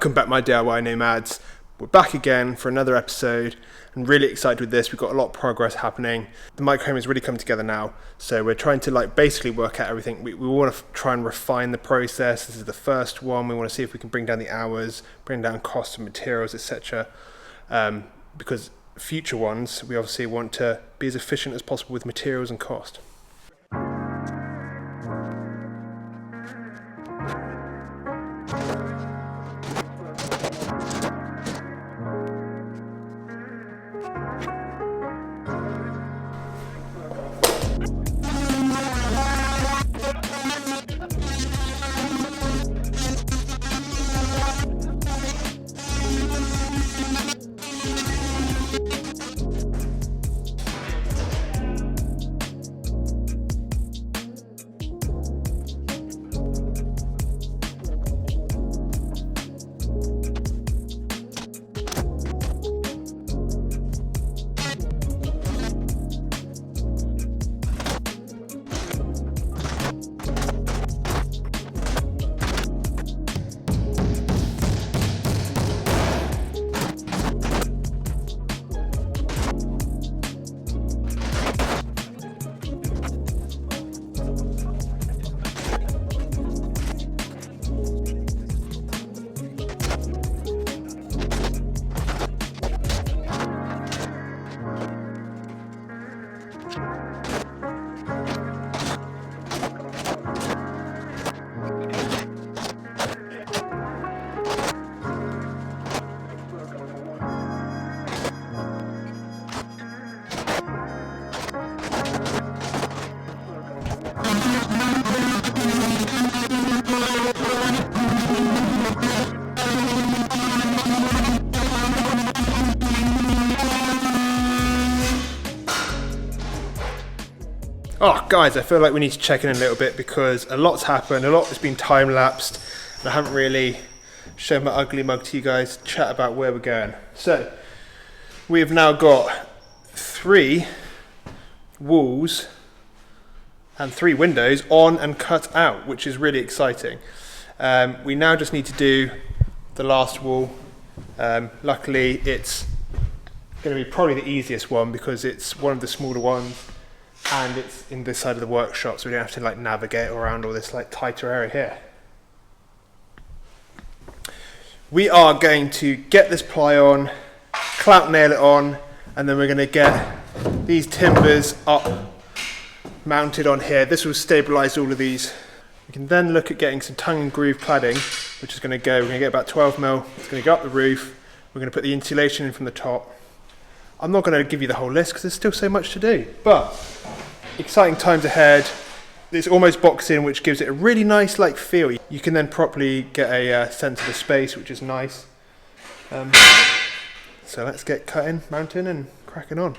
Welcome back, my DIY nomads. We're back again for another episode. I'm really excited with this. We've got a lot of progress happening. The microhome has really come together now. So we're trying to basically work out everything. We want to try and refine the process. This is the first one. We want to see if we can bring down the hours, bring down costs of materials, etc. Because future ones, we obviously want to be as efficient as possible with materials and cost. Oh guys, I feel like we need to check in a little bit because a lot's happened, a lot has been time lapsed, and I haven't really shown my ugly mug to you guys to chat about where we're going. So, we have now got 3 walls and 3 windows on and cut out, which is really exciting. We now just need to do the last wall. Luckily, it's going to be probably the easiest one because it's one of the smaller ones. And it's in this side of the workshop, so we don't have to navigate around all this tighter area here. We are going to get this ply on, clamp nail it on, and then we're going to get these timbers up mounted on here. This will stabilise all of these. We can then look at getting some tongue and groove cladding, which is going to go, we're going to get about 12mm. It's going to go up the roof. We're going to put the insulation in from the top. I'm not going to give you the whole list because there's still so much to do, but exciting times ahead. It's almost boxed in, which gives it a really nice feel. You can then properly get a sense of the space, which is nice. So let's get cutting, mounting and cracking on.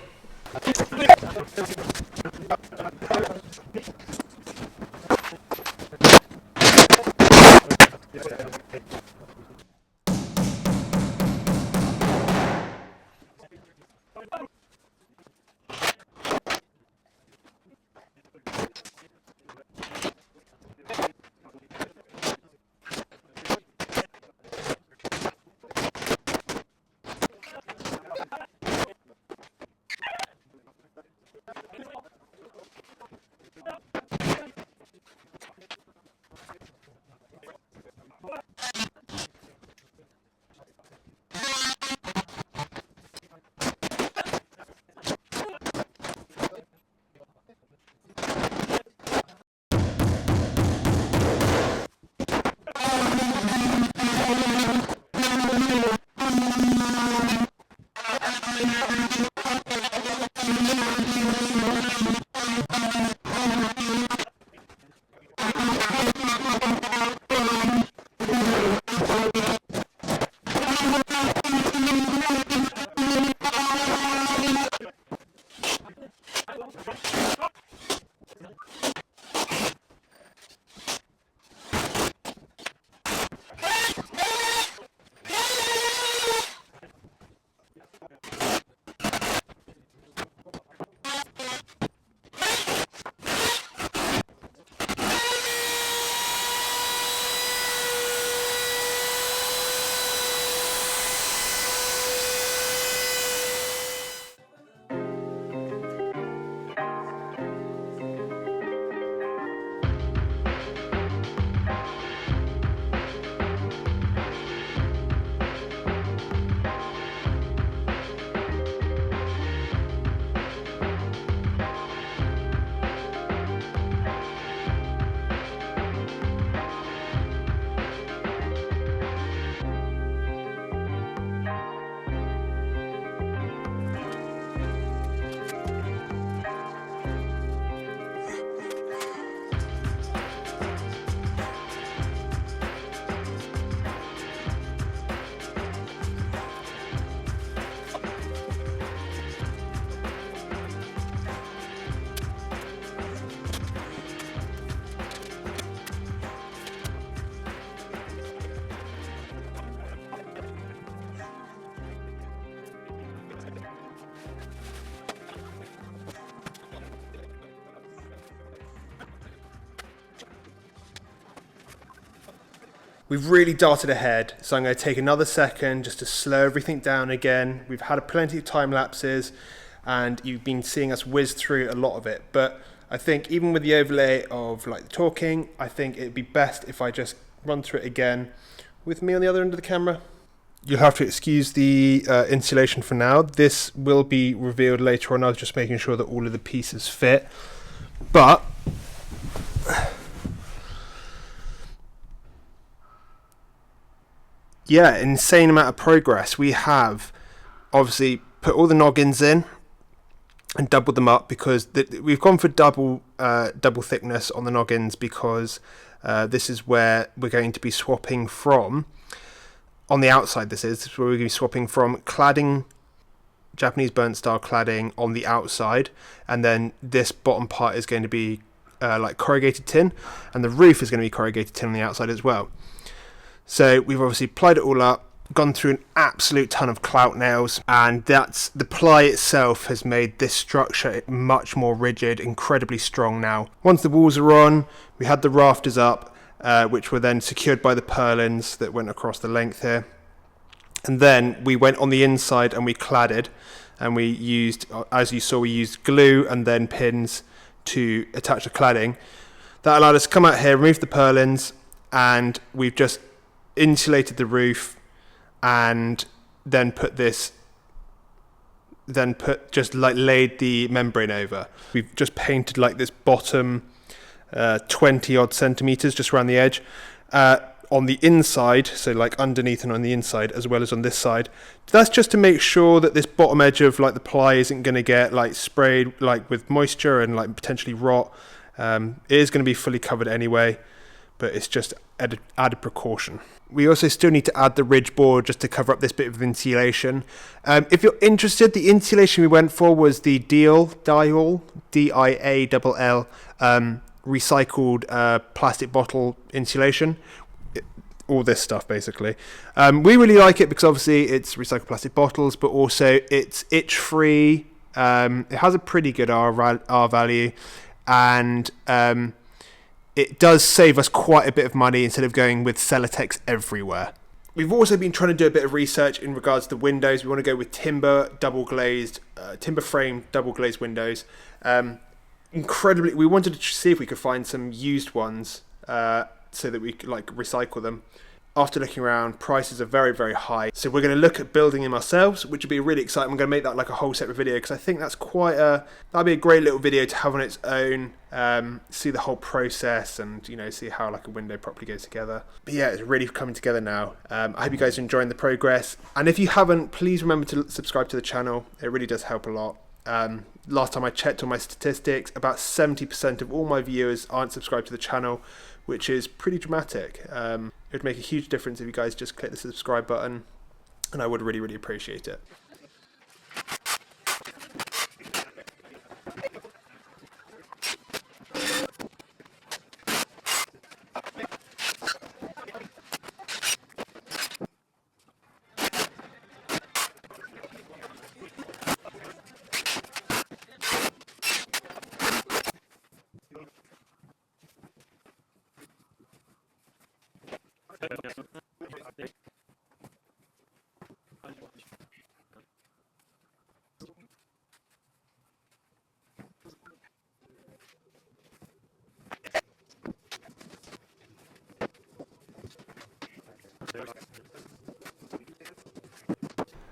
We've really darted ahead, so I'm going to take another second just to slow everything down again. We've had plenty of time lapses, and you've been seeing us whiz through a lot of it. But I think even with the overlay of like the talking, I think it'd be best if I just run through it again with me on the other end of the camera. You'll have to excuse the installation for now. This will be revealed later on. I was just making sure that all of the pieces fit. But yeah, insane amount of progress. We have obviously put all the noggins in and doubled them up, because we've gone for double thickness on the noggins, because this is where we're going to be swapping from. On the outside, this is where we're going to be swapping from cladding, Japanese burnt style cladding on the outside, and then this bottom part is going to be like corrugated tin, and the roof is going to be corrugated tin on the outside as well. So we've obviously plied it all up, gone through an absolute ton of clout nails, and that's the ply itself has made this structure much more rigid, incredibly strong now. Once the walls are on, we had the rafters up, which were then secured by the purlins that went across the length here. And then we went on the inside and we cladded, and we used, as you saw, we used glue and then pins to attach the cladding. That allowed us to come out here, remove the purlins, and we've just insulated the roof, and then just laid the membrane over. We've just painted like this bottom 20 odd centimeters just around the edge on the inside, so like underneath and on the inside as well as on this side. That's just to make sure that this bottom edge of like the ply isn't going to get like sprayed like with moisture and like potentially rot. It is going to be fully covered anyway, but it's just added precaution. We also still need to add the ridge board just to cover up this bit of insulation. If you're interested, the insulation we went for was the Dial, D-I-A-L-L, recycled plastic bottle insulation. All this stuff basically. We really like it because obviously it's recycled plastic bottles, but also it's itch free. It has a pretty good R value, and it does save us quite a bit of money instead of going with Celotex everywhere. We've also been trying to do a bit of research in regards to windows. We want to go with timber frame double glazed windows. We wanted to see if we could find some used ones so that we could like recycle them. After looking around, prices are very, very high. So we're going to look at building them ourselves, which would be really exciting. I'm going to make that like a whole separate video, because I think that's that'd be a great little video to have on its own. See the whole process and, you know, see how like a window properly goes together. But yeah, it's really coming together now. I hope you guys are enjoying the progress. And if you haven't, please remember to subscribe to the channel. It really does help a lot. Last time I checked on my statistics, about 70% of all my viewers aren't subscribed to the channel, which is pretty dramatic. It would make a huge difference if you guys just click the subscribe button, and I would really, really appreciate it.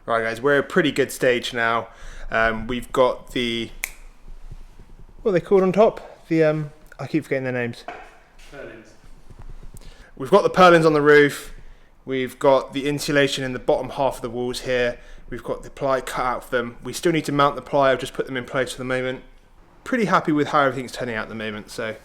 Right guys, we're at a pretty good stage now. We've got the, what are they called on top? The I keep forgetting their names. Purlins. We've got the purlins on the roof. We've got the insulation in the bottom half of the walls here. We've got the ply cut out for them. We still need to mount the ply. I've just put them in place for the moment. Pretty happy with how everything's turning out at the moment. So